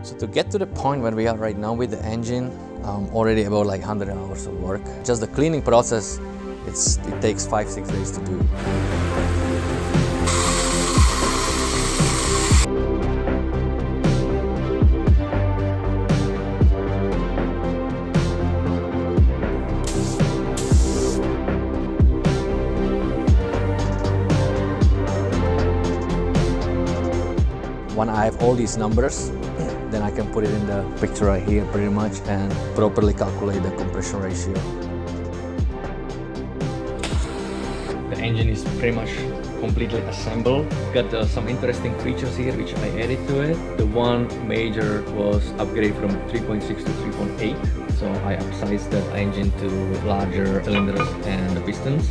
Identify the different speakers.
Speaker 1: So to get to the point where we are right now with the engine, already about like 100 hours of work. Just the cleaning process, it takes 5-6 days to do. When I have all these numbers, then I can put it in the picture right here pretty much and properly calculate the compression ratio. The engine is pretty much completely assembled. Got some interesting features here which I added to it. The one major was upgrade from 3.6 to 3.8. So I upsized the engine to larger cylinders and the pistons.